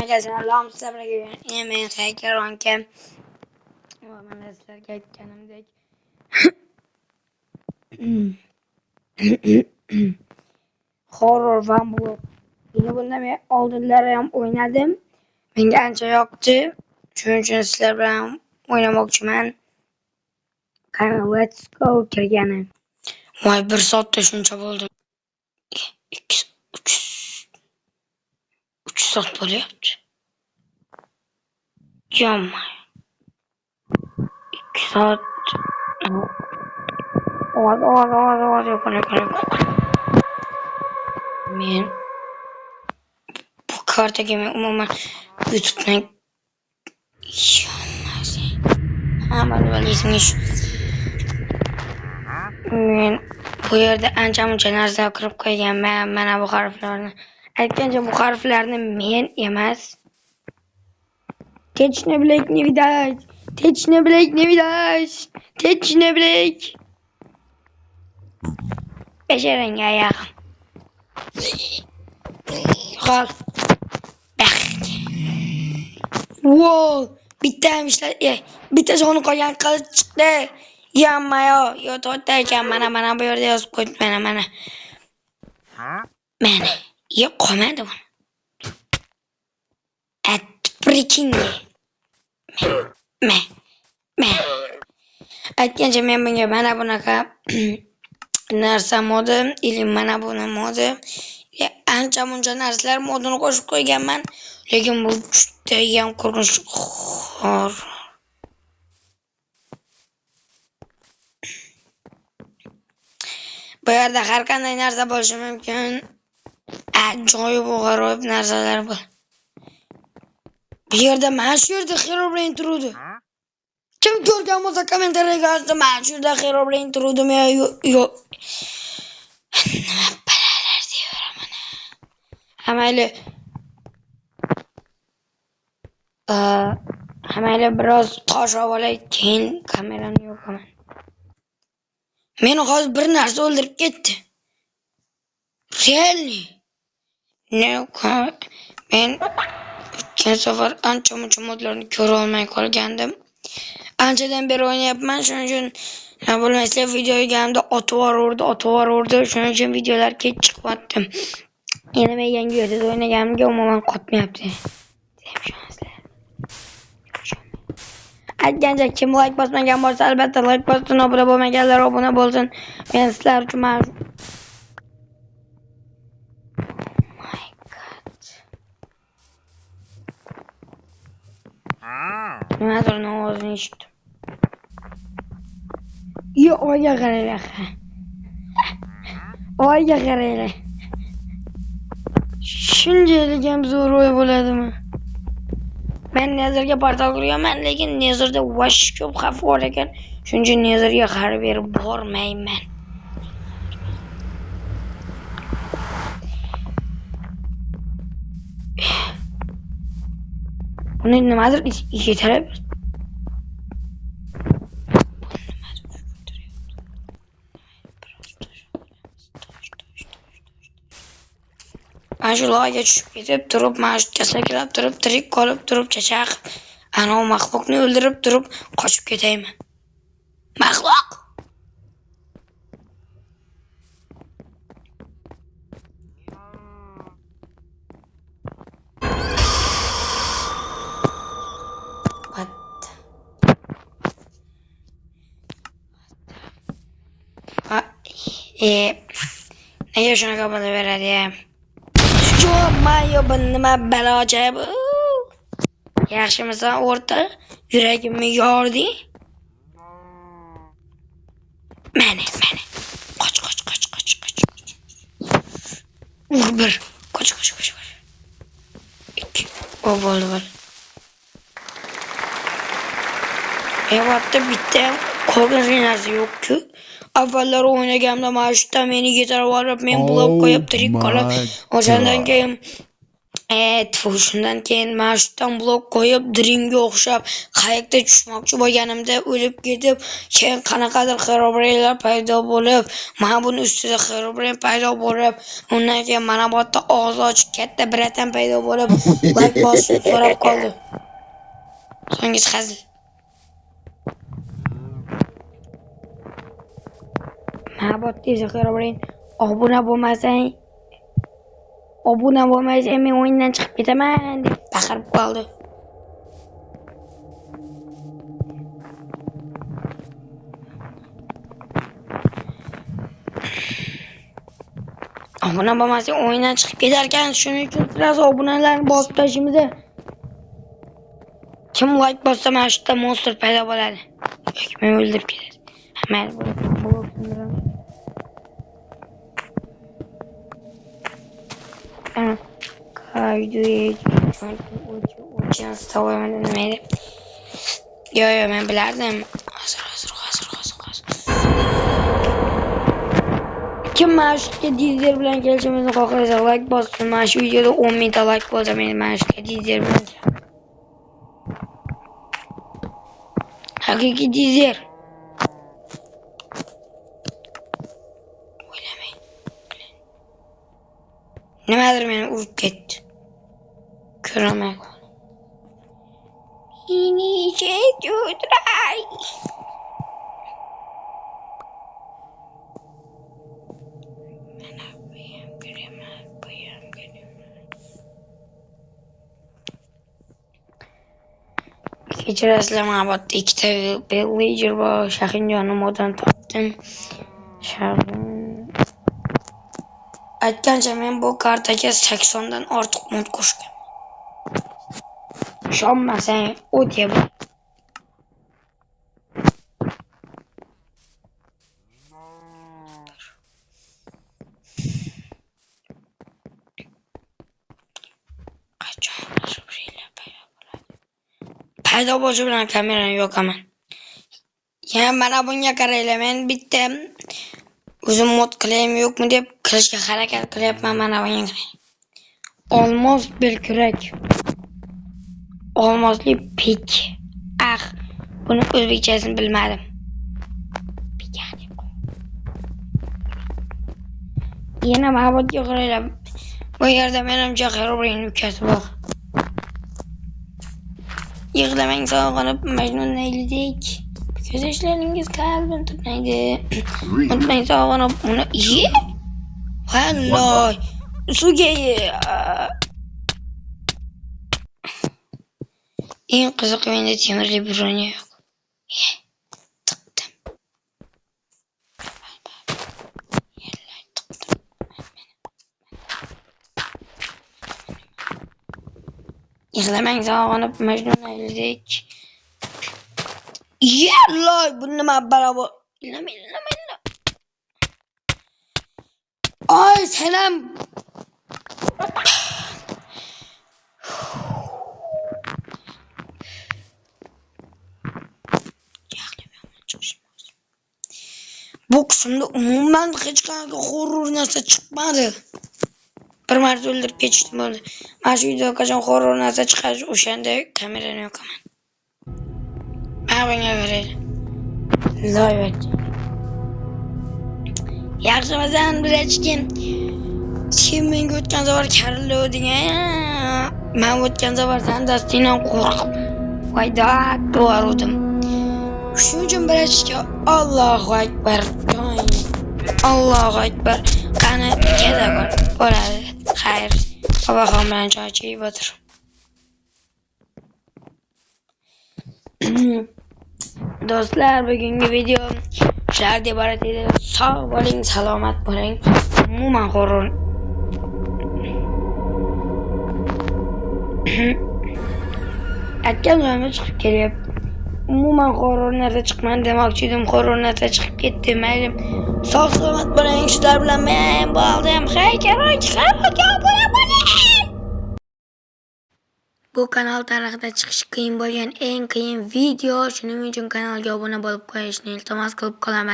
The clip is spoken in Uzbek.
Selam sizlerle gibi yemeğe tekrarlanken ben sizlerge aytganimdek horror fan bo'lib buni bundan men oldinlari ham o'ynadim. Menga ancha yoqdi. Shuning uchun sizlar bilan o'ynamoqchiman. Qani let's go kirgani. Voy 1 soatda shuncha bo'ldi. 3 soat bo'lyapti. Yomay. 2 soat. Ovoz yapalım. Men bu kartaga men umuman YouTube'dan hamma bilasizmi shu. Men bu yerda ancha-muncha narsa kirib qo'yganman. Mana bu harflarni. Aytgancha bu harflarni men emas. Точно, блядь, не видать. Точно, блядь, не видать. Точно, блядь. Beşerenga yaqin. Qol. Wow, bittaymışlar. Bitta joni qolgan qilich chiqdi. Yammayo, yo to'rtta ekan. Mana bu yerda yozib qo'ydim. Mana. Mana. Yo qolmadi bu. Прикиньте. Aytgancha men bunga mana bunaqa narsa modi, ilm mana buni modi. Ancha-muncha narsalar modini qo'shib qo'yganman, lekin bu juda ham qo'rqinchli. Bu yerda har qanday narsa bo'lishi mumkin. Ajoyib g'aroyib narsalar bor. Bu yerda mana shu yerda Herobrine turadi. Kim ko'rgan bo'lsa kommentariyga yozsin. Mana shu yerda Herobrine turadimi yo'q. Nima balalar deyapman mana. Hammaylar biroz toshib olay, keyin kamerani yo'qaman. Meni hozir bir narsa o'ldirib ketdi. Realni. Men o'tgan safar ancha-muncha modlarni ko'ra olmay qolgandim. Anchadan beri o'ynayapman, shuning uchun bo'lmasa videoga otib yubordi. Shuning uchun videolar kech chiqyapti. Endi men yangi yerda o'ynaganimga umuman qotmayapti. Aytgancha kim like bosmagan bo'lsa, albatta like bossin, obuna bo'lmaganlar obuna bo'lsin. Men sizlar uchun nimadir ovozini eshitdim. Oyga qaranglar. Oyga qaranglar. Shunchalik ham zo'rvoy bo'ladimi? Men Nezerga portal qurganman, lekin Nezerda vash ko'p xavf bor ekan. Shuning uchun Nezerga qarab berib bormayman. Uni nimadir yetarib. Mana shu loyga tushib ketib turib, mana shu sakrab turib, tirik qolib turib, chachaq ana o maxluqni o'ldirib turib, qochib ketayman. Maxluq! Nega shunaqa bo'laveradi? Mayo nima balocha bu? Yaxshimisan o'rta? Yuragimni yording. Mana. Qoch. Bir. Qoch. 2. O bo'ldi. Evatda bitta qolgan narsa yo'q-ku. Avvallar o'ynaganimda mana shu meni yetarib olib, men blok qo'yib tirik qolib, o'shandan keyin Shundan keyin men shundan blok qo'yib, Dreamga o'xshab qayiqda tushmoqchi bo'lganimda o'lib ketib, keyin qanaqadir Herobrine paydo bo'lib, mana buni ustida Herobrine paydo bo'lib, undan keyin mana bu yerda og'iz ochib katta bratan paydo bo'lib, like bosib so'rab qoldi. So'nggi hazil. Mana bu yerda Herobrine obuna bo'lmasang men o'yindan chiqib ketaman deb baqirib qoldi. Obuna bo'lmasang o'yindan chiqib ketar ekan, shuning uchun biraz obunalarni bosib tashlaymiz. Kim like bossa mana shu yerda monster paydo bo'ladi. Yoki men o'ldirib ketadi. Mayli bo'lsin. O'chgan stavoyman nimaydi? Yo'q, men bilardim. Hozir. Kim mana shu Dizer bilan kelishimizni xohlasa like bossin. Mana shu videoda 10 mingta like bo'lsa, men mana shu Dizer bilan haqiqiy Dizer. O'ylamang. Nimadir meni urib ketdi. Ko'raman. Ini chekutray. Kechirasizlar, mana bu yerda ikkita villager bor. Shahinjonni modan topdim. Aytgancha men bu kartaga 80 dan ortiq mod qo'shgan. Ishonmasang, o'tga bor. Paydo bo'lishi bilan kamerani yo'qaman. Yana mana bunga qaranglar, men bitta o'zim mod qilaymi yo'qmi deb qilishga harakat qilyapman. Mana bunga qarang. Olmos belkurak. Olmosli pik. Buni o'zbekchasini bilmadim. Yana mana bu yerga qaranglar. Bu yerda menimcha Herobrine ukasi bor. Yig'lamang sog'inib Majnunaylik. Ko'z yoshlaringiz qalbim tutmaydi. Unutmang sog'inib uni Valloy. Suvga eng qiziq menda temirli bronya yo'q. Tiqdim. Yig'lamang sog'inib Majnunaylik. Yalloy, bu nima barobar? Illamay. Ay, selam. Bu qismda umuman hech qanaqa horror narsa chiqmadi. Bir marta o'ldirib ketishdim bo'ldi. Mana shu videoda qachon horror narsa chiqadi, o'shanda kamerani yo'qaman. Mana bunga qaraylar. Loyvat. Yaxshimisan bilachkin. Sen menga o'tgan safar karillovding. Men o'tgan safar sen dastingdan qo'rqib voydat bordim. Shuning uchun bilachki, Allohu akbar. Allohu akbar. Qani keda bo'ladi. Xayr. Babaxon bilan choy ichib o'tir. Do'stlar, bugungi video shular deb iborat edi. Sog' bo'ling, salomat bo'ling. Umuman horror aytgan joyimga chiqib kelyapti. Umuman horror narsa chiqmadi demoqchi edim. Horror narsa chiqib ketdi. Mayli. Sog' salomat bo'ling. Shular bilan men bo'ldim. Bu kanal tarixida chiqishi qiyin bo'lgan eng qiyin video. Shuning uchun kanalga obuna bo'lib qo'yishni iltimos qilib qolaman.